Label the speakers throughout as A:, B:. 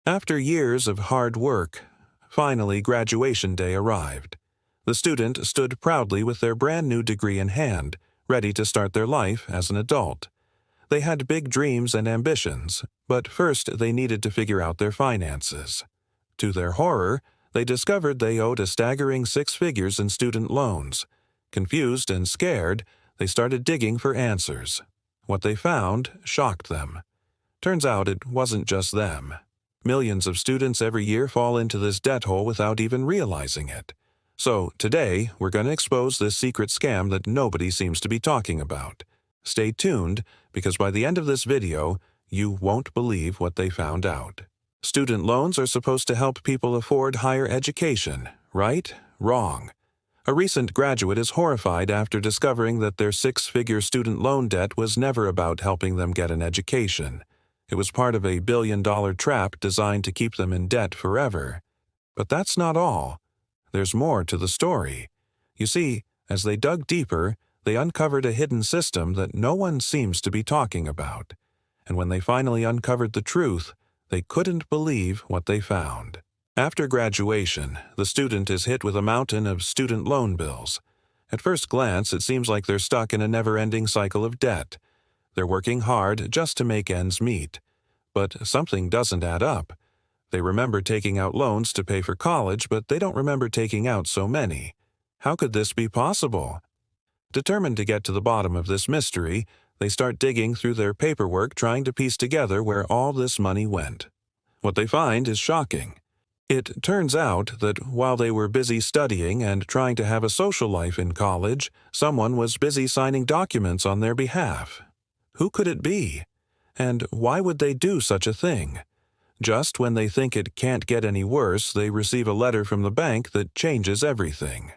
A: After years of hard work, finally graduation day arrived. The student stood proudly with their brand new degree in hand, ready to start their life as an adult. They had big dreams and ambitions, but first they needed to figure out their finances. To their horror, they discovered they owed a staggering 6 figures in student loans. Confused and scared, they started digging for answers. What they found shocked them. Turns out it wasn't just them. Millions of students every year fall into this debt hole without even realizing it. So today, we're going to expose this secret scam that nobody seems to be talking about. Stay tuned, because by the end of this video, you won't believe what they found out. Student loans are supposed to help people afford higher education, right? Wrong. A recent graduate is horrified after discovering that their 6-figure student loan debt was never about helping them get an education. It was part of a billion-dollar trap designed to keep them in debt forever. But that's not all. There's more to the story. You see, as they dug deeper, they uncovered a hidden system that no one seems to be talking about. And when they finally uncovered the truth, they couldn't believe what they found. After graduation, the student is hit with a mountain of student loan bills. At first glance, it seems like they're stuck in a never-ending cycle of debt. They're working hard just to make ends meet. But something doesn't add up. They remember taking out loans to pay for college, but they don't remember taking out so many. How could this be possible? Determined to get to the bottom of this mystery, they start digging through their paperwork trying to piece together where all this money went. What they find is shocking. It turns out that while they were busy studying and trying to have a social life in college, someone was busy signing documents on their behalf. Who could it be? And why would they do such a thing? Just when they think it can't get any worse, they receive a letter from the bank that changes everything.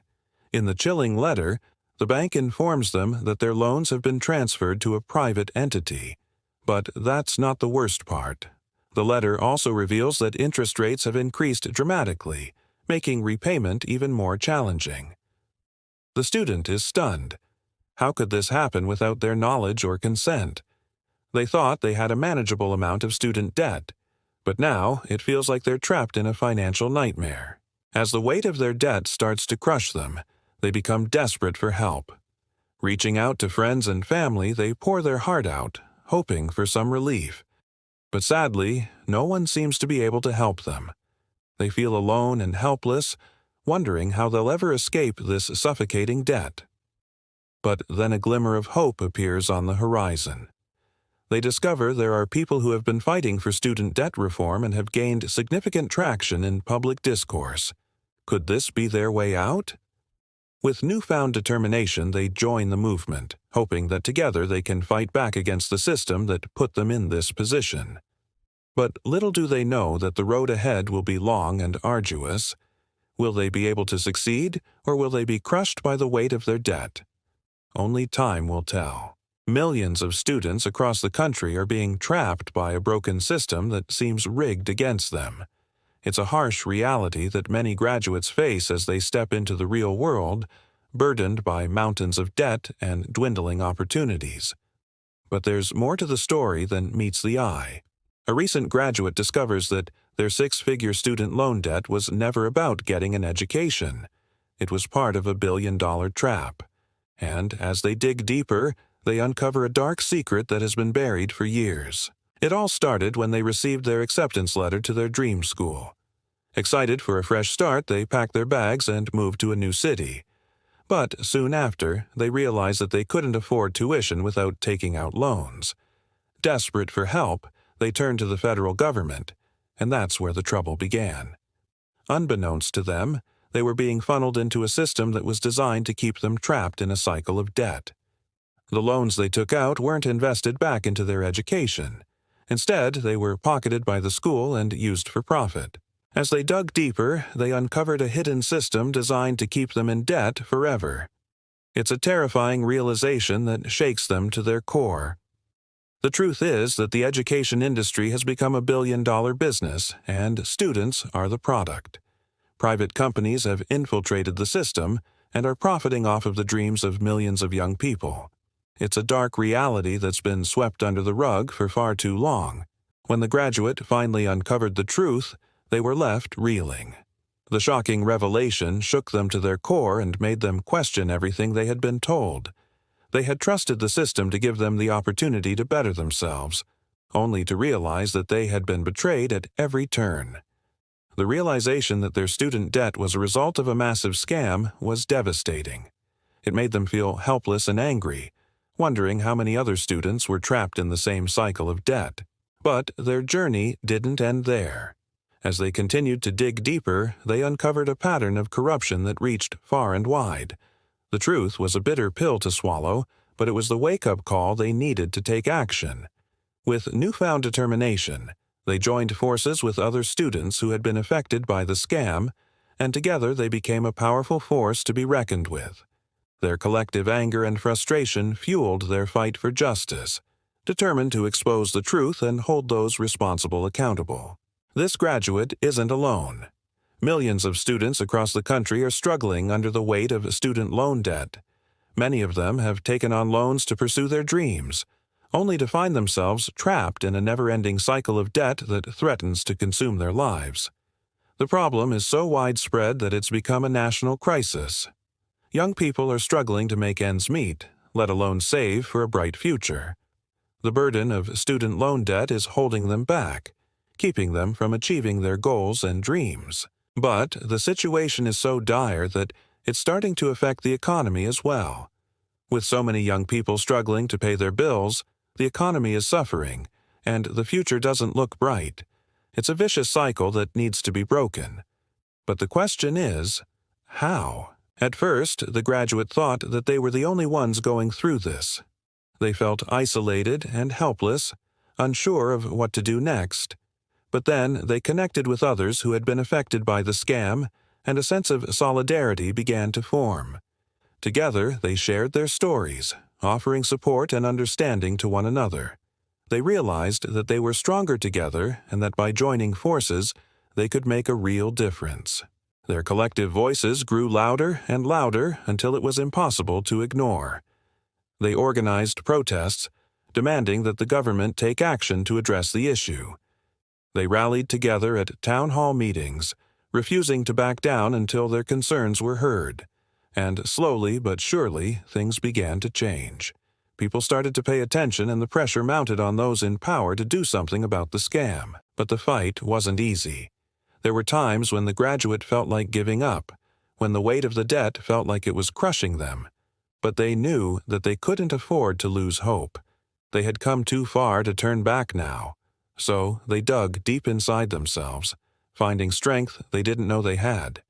A: In the chilling letter, the bank informs them that their loans have been transferred to a private entity. But that's not the worst part. The letter also reveals that interest rates have increased dramatically, making repayment even more challenging. The student is stunned. How could this happen without their knowledge or consent? They thought they had a manageable amount of student debt, but now it feels like they're trapped in a financial nightmare. As the weight of their debt starts to crush them, they become desperate for help. Reaching out to friends and family, they pour their heart out, hoping for some relief. But sadly, no one seems to be able to help them. They feel alone and helpless, wondering how they'll ever escape this suffocating debt. But then a glimmer of hope appears on the horizon. They discover there are people who have been fighting for student debt reform and have gained significant traction in public discourse. Could this be their way out? With newfound determination, they join the movement, hoping that together they can fight back against the system that put them in this position. But little do they know that the road ahead will be long and arduous. Will they be able to succeed, or will they be crushed by the weight of their debt? Only time will tell. Millions of students across the country are being trapped by a broken system that seems rigged against them. It's a harsh reality that many graduates face as they step into the real world, burdened by mountains of debt and dwindling opportunities. But there's more to the story than meets the eye. A recent graduate discovers that their 6-figure student loan debt was never about getting an education. It was part of a billion-dollar trap. And as they dig deeper, they uncover a dark secret that has been buried for years. It all started when they received their acceptance letter to their dream school. Excited for a fresh start, they packed their bags and moved to a new city. But soon after, they realized that they couldn't afford tuition without taking out loans. Desperate for help, they turned to the federal government, and that's where the trouble began. Unbeknownst to them, they were being funneled into a system that was designed to keep them trapped in a cycle of debt. The loans they took out weren't invested back into their education. Instead, they were pocketed by the school and used for profit. As they dug deeper, they uncovered a hidden system designed to keep them in debt forever. It's a terrifying realization that shakes them to their core. The truth is that the education industry has become a billion-dollar business, and students are the product. Private companies have infiltrated the system and are profiting off of the dreams of millions of young people. It's a dark reality that's been swept under the rug for far too long. When the graduate finally uncovered the truth, they were left reeling. The shocking revelation shook them to their core and made them question everything they had been told. They had trusted the system to give them the opportunity to better themselves, only to realize that they had been betrayed at every turn. The realization that their student debt was a result of a massive scam was devastating. It made them feel helpless and angry, wondering how many other students were trapped in the same cycle of debt. But their journey didn't end there. As they continued to dig deeper, they uncovered a pattern of corruption that reached far and wide. The truth was a bitter pill to swallow, but it was the wake-up call they needed to take action. With newfound determination, they joined forces with other students who had been affected by the scam, and together they became a powerful force to be reckoned with. Their collective anger and frustration fueled their fight for justice, determined to expose the truth and hold those responsible accountable. This graduate isn't alone. Millions of students across the country are struggling under the weight of student loan debt. Many of them have taken on loans to pursue their dreams, only to find themselves trapped in a never-ending cycle of debt that threatens to consume their lives. The problem is so widespread that it's become a national crisis. Young people are struggling to make ends meet, let alone save for a bright future. The burden of student loan debt is holding them back, keeping them from achieving their goals and dreams. But the situation is so dire that it's starting to affect the economy as well. With so many young people struggling to pay their bills, the economy is suffering, and the future doesn't look bright. It's a vicious cycle that needs to be broken. But the question is, how? At first, the graduate thought that they were the only ones going through this. They felt isolated and helpless, unsure of what to do next. But then they connected with others who had been affected by the scam, and a sense of solidarity began to form. Together, they shared their stories, offering support and understanding to one another. They realized that they were stronger together and that by joining forces, they could make a real difference. Their collective voices grew louder and louder until it was impossible to ignore. They organized protests, demanding that the government take action to address the issue. They rallied together at town hall meetings, refusing to back down until their concerns were heard. And slowly but surely, things began to change. People started to pay attention and the pressure mounted on those in power to do something about the scam. But the fight wasn't easy. There were times when the graduate felt like giving up, when the weight of the debt felt like it was crushing them. But they knew that they couldn't afford to lose hope. They had come too far to turn back now. So they dug deep inside themselves, finding strength they didn't know they had.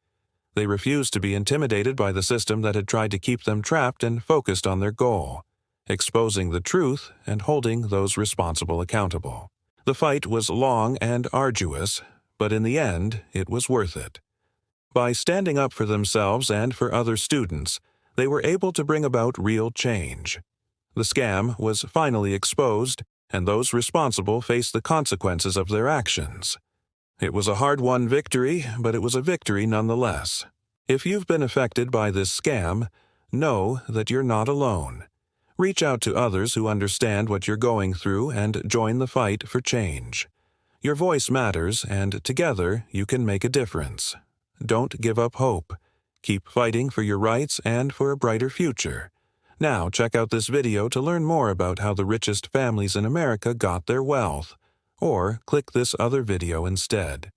A: They refused to be intimidated by the system that had tried to keep them trapped and focused on their goal, exposing the truth and holding those responsible accountable. The fight was long and arduous, but in the end, it was worth it. By standing up for themselves and for other students, they were able to bring about real change. The scam was finally exposed, and those responsible faced the consequences of their actions. It was a hard-won victory, but it was a victory nonetheless. If you've been affected by this scam, know that you're not alone. Reach out to others who understand what you're going through and join the fight for change. Your voice matters, and together you can make a difference. Don't give up hope. Keep fighting for your rights and for a brighter future. Now check out this video to learn more about how the richest families in America got their wealth, or click this other video instead.